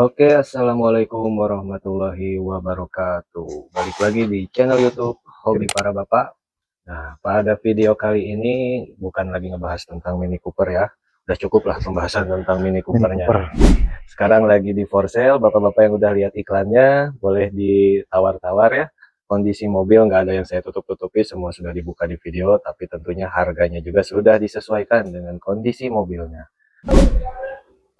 Oke, assalamualaikum warahmatullahi wabarakatuh. Balik lagi di channel YouTube Hobi Para Bapak. Nah, pada video kali ini bukan lagi ngebahas tentang Mini Cooper ya. Udah cukup lah pembahasan tentang Mini Coopernya. Sekarang lagi di for sale. Bapak-bapak yang udah lihat iklannya, boleh ditawar-tawar ya. Kondisi mobil nggak ada yang saya tutup-tutupi, semua sudah dibuka di video. Tapi tentunya harganya juga sudah disesuaikan dengan kondisi mobilnya.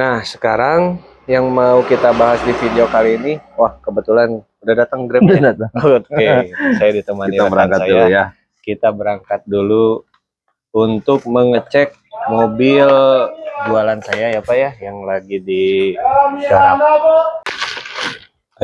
Nah, sekarang yang mau kita bahas di video kali ini, wah kebetulan udah datang Grabnya. Oke, saya ditemani Kita rekan berangkat saya. dulu ya. Kita berangkat dulu untuk mengecek mobil jualan saya ya Pak ya, yang lagi di garap.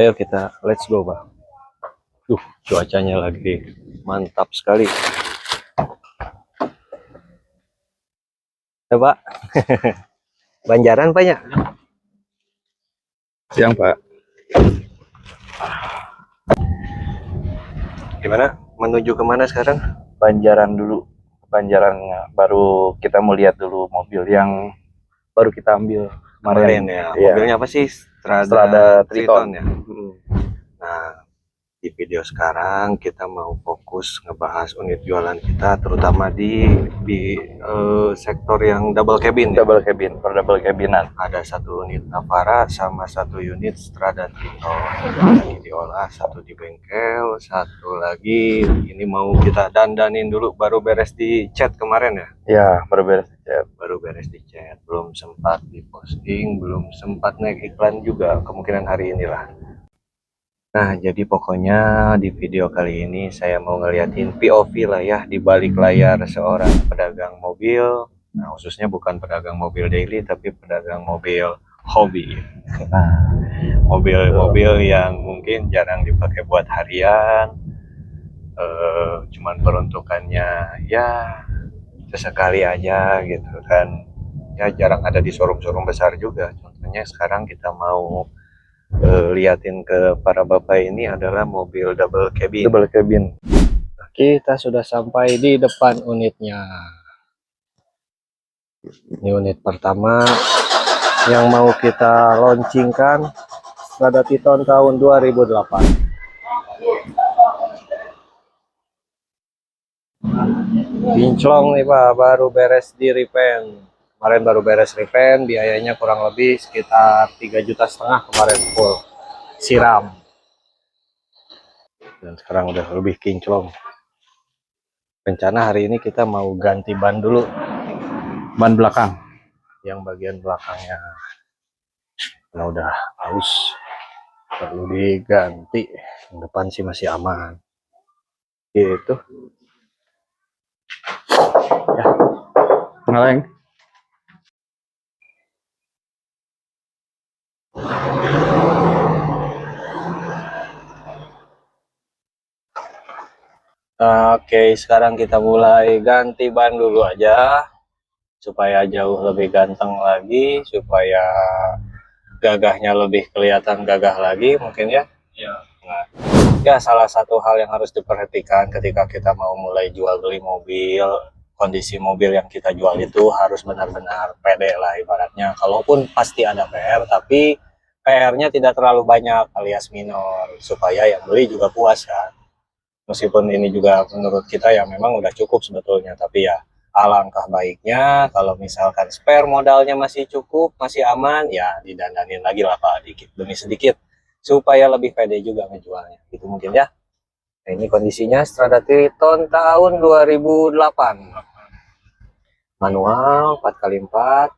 Ayo kita let's go Pak. Cuacanya lagi mantap sekali. Ya Pak. Banjaran Pak ya? Siang Pak. Gimana? Menuju kemana sekarang? Banjaran dulu. Banjaran baru kita mau lihat dulu mobil yang baru kita ambil Kemarin ya. Iya. Mobilnya apa sih? Strada Triton ya. Nah, di video sekarang kita mau fokus ngebahas unit jualan kita, terutama di sektor yang double cabin. Double cabin, per double cabinan. Ada satu unit Navara sama satu unit Strada Triton. Lagi diolah, satu di bengkel, satu lagi ini mau kita dandanin dulu, baru beres di cat kemarin ya. Ya, baru beres di cat. Baru beres di cat, belum sempat diposting, belum sempat naik iklan juga, kemungkinan hari inilah. Nah, jadi pokoknya di video kali ini saya mau ngeliatin POV lah ya, di balik layar seorang pedagang mobil. Nah, khususnya bukan pedagang mobil daily, tapi pedagang mobil hobi. Mobil-mobil yang mungkin jarang dipakai buat harian, cuman peruntukannya ya sesekali aja gitu kan. Ya jarang ada di showroom-showroom besar juga. Contohnya sekarang kita mau liatin ke para bapak ini adalah mobil double cabin. Double cabin. Kita sudah sampai di depan unitnya. Ini unit pertama yang mau kita launchingkan, Strada Triton tahun 2008. Kinclong nih Pak, baru beres di repaint. Kemarin baru beres repaint, biayanya kurang lebih sekitar 3,5 juta kemarin full siram. Dan sekarang udah lebih kinclong. Rencana hari ini kita mau ganti ban dulu. Ban belakang. Yang bagian belakangnya. Karena udah aus. Perlu diganti. Yang depan sih masih aman. Gitu. Ya. Ngeleng. Oke, sekarang kita mulai ganti ban dulu aja supaya jauh lebih ganteng lagi, supaya gagahnya lebih kelihatan gagah lagi mungkin ya. Nah, ya salah satu hal yang harus diperhatikan ketika kita mau mulai jual beli mobil, kondisi mobil yang kita jual itu harus benar-benar pede lah ibaratnya. Kalaupun pasti ada PR, tapi PR-nya tidak terlalu banyak alias minor, supaya yang beli juga puas kan. Meskipun ini juga menurut kita ya memang udah cukup sebetulnya, tapi ya alangkah baiknya kalau misalkan spare modalnya masih cukup, masih aman, ya didandanin lagi lah Pak, dikit demi sedikit, supaya lebih pede juga ngejualnya. Itu mungkin ya. Nah, ini kondisinya Strada Triton tahun 2008. Manual 4x4.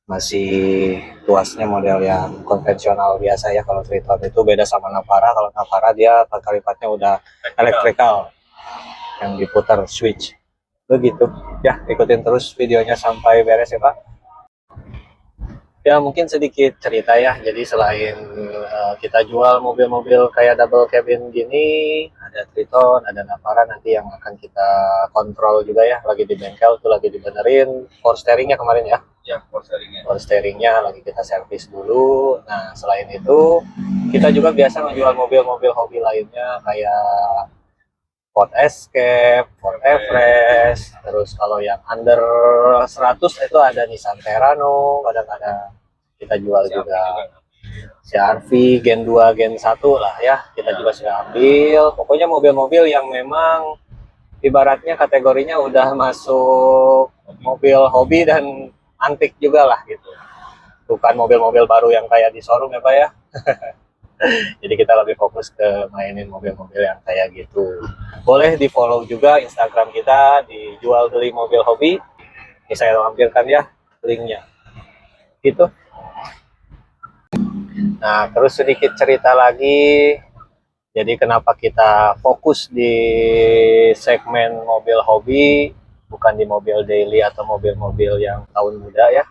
Masih tuasnya model yang konvensional biasa ya. Kalau Triton itu beda sama Navara. Kalau Navara dia 4x4-nya udah elektrikal yang diputar switch begitu ya. Ikutin terus videonya sampai beres ya Pak. Ya mungkin sedikit cerita ya. Jadi selain kita jual mobil-mobil kayak double cabin gini, ada Triton, ada Navara nanti yang akan kita kontrol juga ya. Lagi di bengkel tuh, lagi dibenerin power steeringnya kemarin ya. Ya, Power steeringnya lagi kita servis dulu. Nah selain itu kita juga biasa menjual mobil-mobil hobi lainnya kayak Ford Escape, Ford Everest, terus kalau yang under 100 itu ada Nissan Terrano, kadang-kadang kita jual juga. CR-V Gen 2, Gen 1 lah ya, kita juga sudah ambil. Pokoknya mobil-mobil yang memang ibaratnya kategorinya udah masuk mobil hobi dan antik juga lah gitu. Bukan mobil-mobil baru yang kayak di showroom ya Pak ya. Jadi kita lebih fokus ke mainin mobil-mobil yang kayak gitu. Boleh di follow juga Instagram kita di jual beli mobil hobi. Ini saya lampirkan ya linknya. Gitu. Nah terus sedikit cerita lagi. Jadi kenapa kita fokus di segmen mobil hobi, bukan di mobil daily atau mobil-mobil yang tahun muda ya.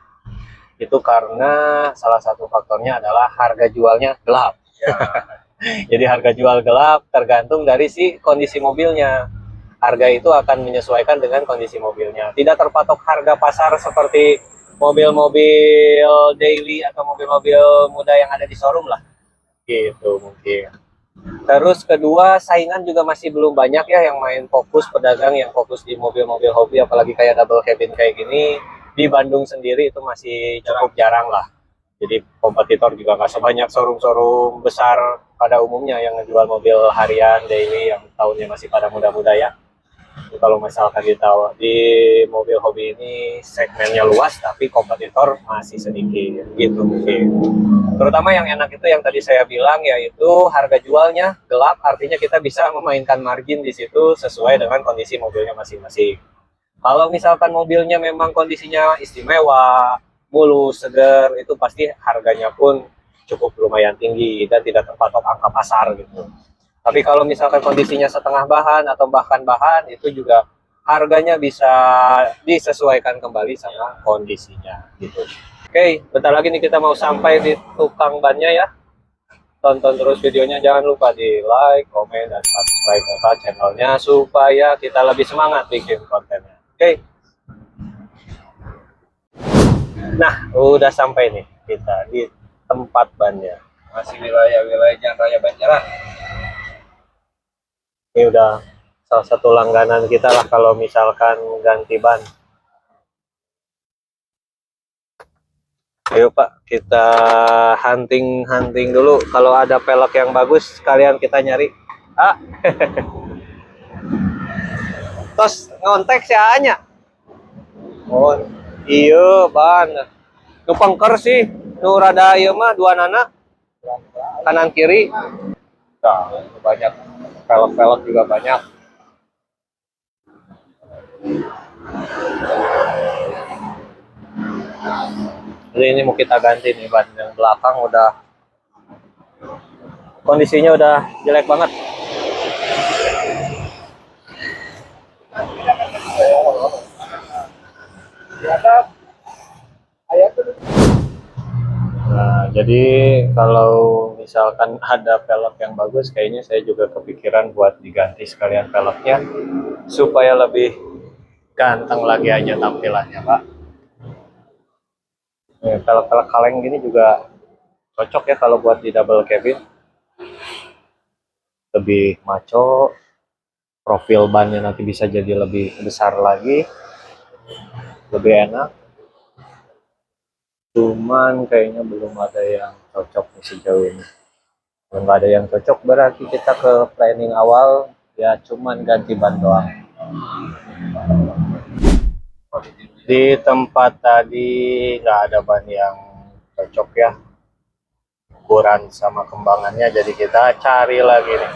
Itu karena salah satu faktornya adalah harga jualnya gelap. Ya. Jadi harga jual gelap tergantung dari si kondisi mobilnya. Harga itu akan menyesuaikan dengan kondisi mobilnya. Tidak terpatok harga pasar seperti mobil-mobil daily atau mobil-mobil muda yang ada di showroom lah. Gitu mungkin. Terus kedua, saingan juga masih belum banyak ya yang main fokus, pedagang yang fokus di mobil-mobil hobi, apalagi kayak double cabin kayak gini. Di Bandung sendiri itu masih cukup jarang lah. Jadi kompetitor juga nggak sebanyak showroom-showroom besar pada umumnya yang ngejual mobil harian, daily, yang tahunnya masih pada muda-muda ya. Jadi kalau misalkan di mobil hobi ini segmennya luas, tapi kompetitor masih sedikit gitu mungkin. Terutama yang enak itu yang tadi saya bilang, yaitu harga jualnya gelap, artinya kita bisa memainkan margin di situ sesuai dengan kondisi mobilnya masing-masing. Kalau misalkan mobilnya memang kondisinya istimewa, mulus, segar, itu pasti harganya pun cukup lumayan tinggi dan tidak terpatok angka pasar gitu. Tapi kalau misalkan kondisinya setengah bahan atau bahkan bahan, itu juga harganya bisa disesuaikan kembali sama kondisinya gitu. Oke, bentar lagi nih kita mau sampai di tukang bannya ya. Tonton terus videonya, jangan lupa di like, komen, dan subscribe channelnya supaya kita lebih semangat bikin kontennya. Oke. Nah, udah sampai nih kita di tempat bannya. Masih wilayah-wilayah Jalan Raya Banjaran. Ini udah salah satu langganan kita lah kalau misalkan ganti ban. Ayo Pak, kita hunting dulu. Kalau ada pelek yang bagus, sekalian kita nyari. Ah, tos ngontek si Anya. Oh, iya ban. Nu pengker sih, nu rada ieu mah dua nana. Kanan kiri. Nah, banyak pelek-pelek juga banyak. Jadi ini mau kita ganti nih ban yang belakang udah kondisinya udah jelek banget. Nah, jadi kalau misalkan ada pelek yang bagus, kayaknya saya juga kepikiran buat diganti sekalian peleknya supaya lebih ganteng lagi aja tampilannya, Pak. Pelek-pelek kaleng gini juga cocok ya kalau buat di double cabin. Lebih maco, profil bannya nanti bisa jadi lebih besar lagi, lebih enak. Cuman kayaknya belum ada yang cocok nih sejauh ini. Kalau nggak ada yang cocok berarti kita ke planning awal ya cuman ganti ban doang. Di tempat tadi nggak ada ban yang cocok ya, ukuran sama kembangannya, jadi kita cari lagi nih,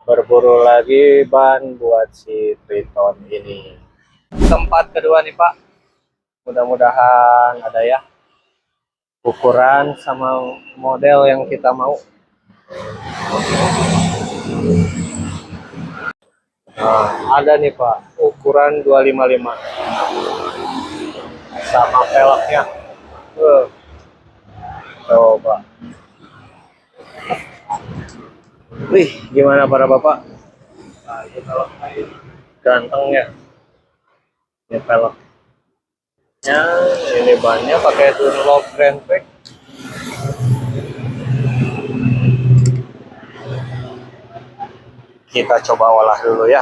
berburu lagi ban buat si Triton ini. Tempat kedua nih Pak, mudah-mudahan ada ya ukuran sama model yang kita mau. Nah, ada nih Pak, ukuran 255 sama peleknya. Coba. Wih, gimana para bapak? Nah, ini peleknya ganteng ya. Ini peleknya, ini bannya pakai Dunlop Grand Pack. Kita coba olah dulu ya.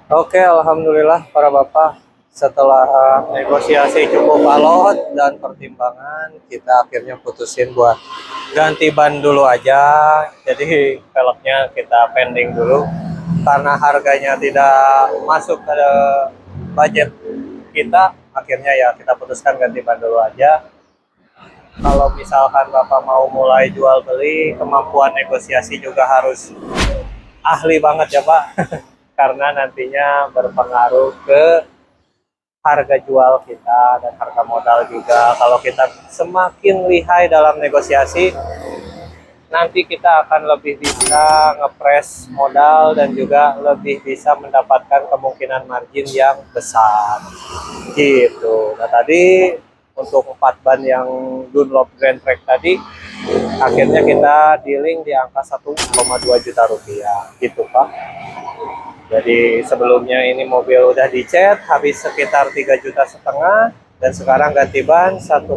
Oke, alhamdulillah para bapak, setelah negosiasi cukup alot dan pertimbangan, kita akhirnya putusin buat ganti ban dulu aja. Jadi velgnya kita pending dulu karena harganya tidak masuk ke budget kita. Akhirnya ya kita putuskan ganti ban dulu aja. Kalau misalkan Bapak mau mulai jual beli, kemampuan negosiasi juga harus ahli banget ya Pak. Karena nantinya berpengaruh ke harga jual kita dan harga modal juga. Kalau kita semakin lihai dalam negosiasi, nanti kita akan lebih bisa ngepres modal dan juga lebih bisa mendapatkan kemungkinan margin yang besar gitu. Nah tadi untuk 4 ban yang Dunlop Grand Track tadi, akhirnya kita dealing di angka 1,2 juta rupiah gitu Pak. Jadi sebelumnya ini mobil udah dicet habis sekitar 3,5 juta, dan sekarang ganti ban 1,2,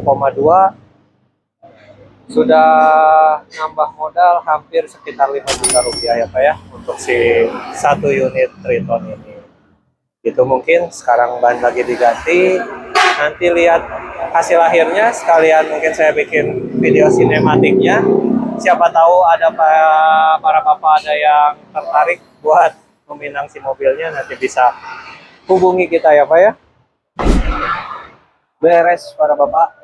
sudah nambah modal hampir sekitar 5 juta rupiah ya Pak ya untuk si 1 unit Triton ini. Itu mungkin sekarang ban lagi diganti, nanti lihat hasil akhirnya, sekalian mungkin saya bikin video sinematiknya. Siapa tahu ada para bapak ada yang tertarik buat meminang si mobilnya, nanti bisa hubungi kita ya Pak ya. Beres para bapak,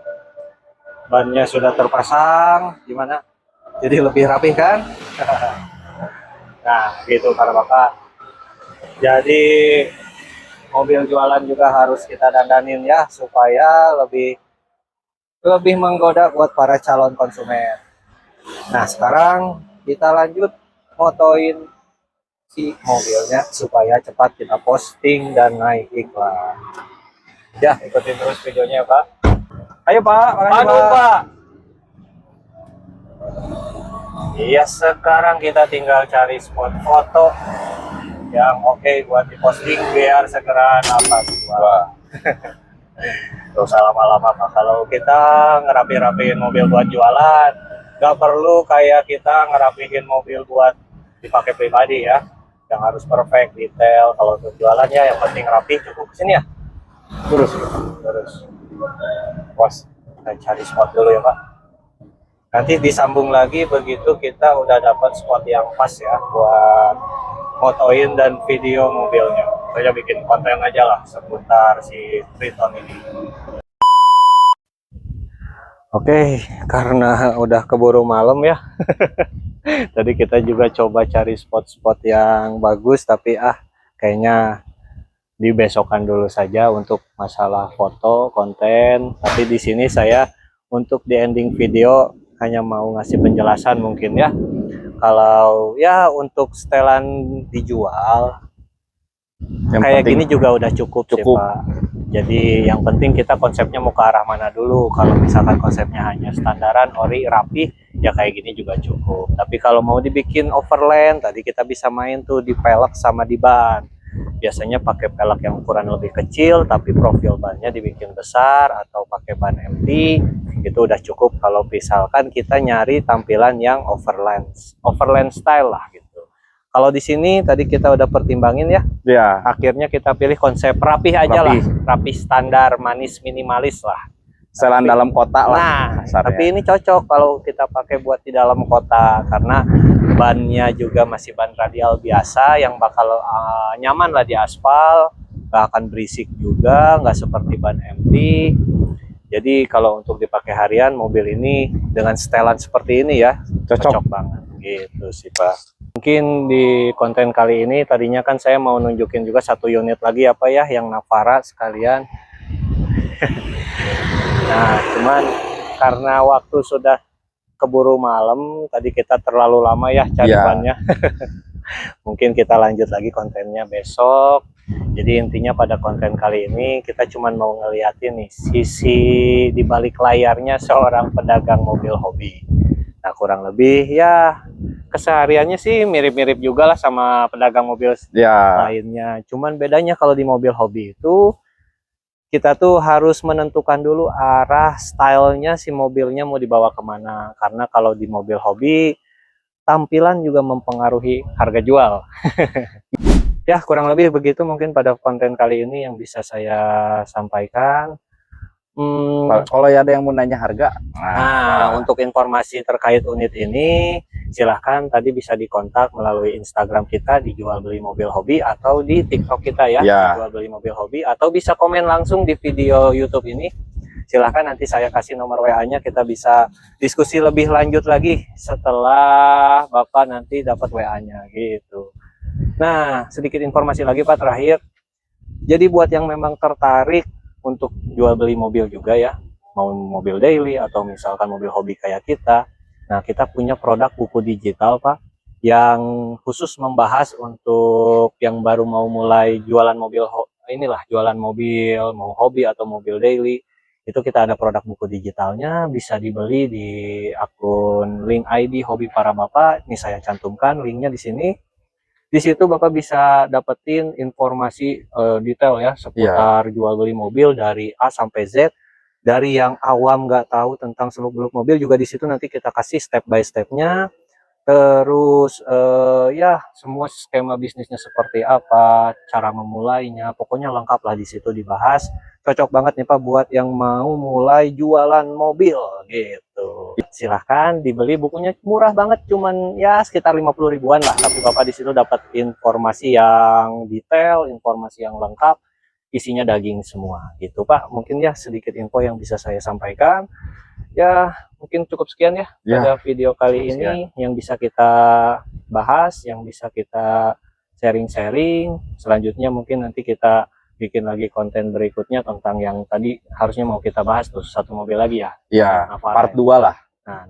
bannya sudah terpasang, gimana? Jadi lebih rapi kan? Nah gitu para bapak. Jadi mobil jualan juga harus kita dandanin ya, supaya lebih menggoda buat para calon konsumen. Nah sekarang kita lanjut motoin si mobilnya supaya cepat kita posting dan naik iklan. Ya, ikutin terus videonya Pak. Ayo Pak, makasih Aduh, Pak. Iya, sekarang kita tinggal cari spot foto yang oke buat diposting biar segera dapat jual. Gak usah lama-lama Pak. Kalau kita ngerapi-rapiin mobil buat jualan, gak perlu kayak kita ngerapihin mobil buat dipakai pribadi ya. Yang harus perfect, detail. Kalau untuk jualannya yang penting rapi, cukup kesini ya. Terus. Bos, kita cari spot dulu ya Pak. Nanti disambung lagi begitu kita udah dapat spot yang pas ya buat fotoin dan video mobilnya. Saya bikin konten aja lah seputar si Triton ini. Oke, karena udah keburu malam ya. Tadi kita juga coba cari spot-spot yang bagus, tapi kayaknya dibesokan dulu saja untuk masalah foto konten. Tapi di sini saya untuk di ending video hanya mau ngasih penjelasan mungkin ya. Kalau ya untuk setelan dijual Yang kayak penting gini juga udah cukup sih Pak. Jadi yang penting kita konsepnya mau ke arah mana dulu. Kalau misalkan konsepnya hanya standaran, ori, rapi, ya kayak gini juga cukup. Tapi kalau mau dibikin overland, tadi kita bisa main tuh di pelek sama di ban. Biasanya pakai pelek yang ukuran lebih kecil, tapi profil bannya dibikin besar, atau pakai ban empty, itu udah cukup kalau misalkan kita nyari tampilan yang overland style lah gitu. Kalau di sini tadi kita udah pertimbangin ya, ya. akhirnya kita pilih konsep rapih aja lah, rapih standar, manis, minimalis lah. Setelan dalam kota lah. Nah, kasarnya. tapi ini cocok kalau kita pakai buat di dalam kota karena bannya juga masih ban radial biasa yang bakal nyaman lah di aspal, nggak akan berisik juga, nggak seperti ban empty. Jadi kalau untuk dipakai harian, mobil ini dengan setelan seperti ini ya cocok banget gitu sih Pak. Mungkin di konten kali ini tadinya kan saya mau nunjukin juga 1 unit lagi apa ya yang Navara sekalian. Nah cuman karena waktu sudah keburu malam, tadi kita terlalu lama ya cari bannya. Mungkin kita lanjut lagi kontennya besok. Jadi intinya pada konten kali ini kita cuman mau ngeliatin nih sisi di balik layarnya seorang pedagang mobil hobi. Nah kurang lebih ya kesehariannya sih mirip-mirip juga lah sama pedagang mobil lainnya. Cuman bedanya kalau di mobil hobi itu kita tuh harus menentukan dulu arah stylenya si mobilnya mau dibawa kemana. Karena kalau di mobil hobi tampilan juga mempengaruhi harga jual. Ya, kurang lebih begitu mungkin pada konten kali ini yang bisa saya sampaikan. Kalau ada yang mau nanya harga, Nah, untuk informasi terkait unit ini, silahkan tadi bisa dikontak melalui Instagram kita di Jual Beli Mobil Hobi atau di TikTok kita ya, Ya. Jual Beli Mobil Hobi, atau bisa komen langsung di video YouTube ini. Silahkan nanti saya kasih nomor WA-nya, kita bisa diskusi lebih lanjut lagi setelah Bapak nanti dapat WA-nya gitu. Nah, sedikit informasi lagi Pak terakhir. Jadi buat yang memang tertarik untuk jual beli mobil juga ya, mau mobil daily atau misalkan mobil hobi kayak kita. Nah, kita punya produk buku digital Pak yang khusus membahas untuk yang baru mau mulai jualan mobil, inilah jualan mobil, mau hobi atau mobil daily. Itu kita ada produk buku digitalnya, bisa dibeli di akun link ID Hobi Para Bapak. Ini saya cantumkan linknya di sini. Di situ Bapak bisa dapetin informasi detail ya seputar jual beli mobil dari A sampai Z. Dari yang awam nggak tahu tentang seluk-beluk mobil juga di situ nanti kita kasih step by stepnya. Terus ya semua skema bisnisnya seperti apa, cara memulainya, pokoknya lengkap lah di situ dibahas. Cocok banget nih Pak buat yang mau mulai jualan mobil gitu. Silahkan dibeli, bukunya murah banget, cuman ya sekitar 50 ribuan lah. Tapi Bapak di situ dapat informasi yang detail, informasi yang lengkap, isinya daging semua gitu Pak. Mungkin ya sedikit info yang bisa saya sampaikan. Ya mungkin cukup sekian ya pada video kali ini yang bisa kita bahas, yang bisa kita sharing-sharing. Selanjutnya mungkin nanti kita bikin lagi konten berikutnya tentang yang tadi harusnya mau kita bahas tuh satu mobil lagi ya. Ya, Navara part ya. 2 lah. Nah,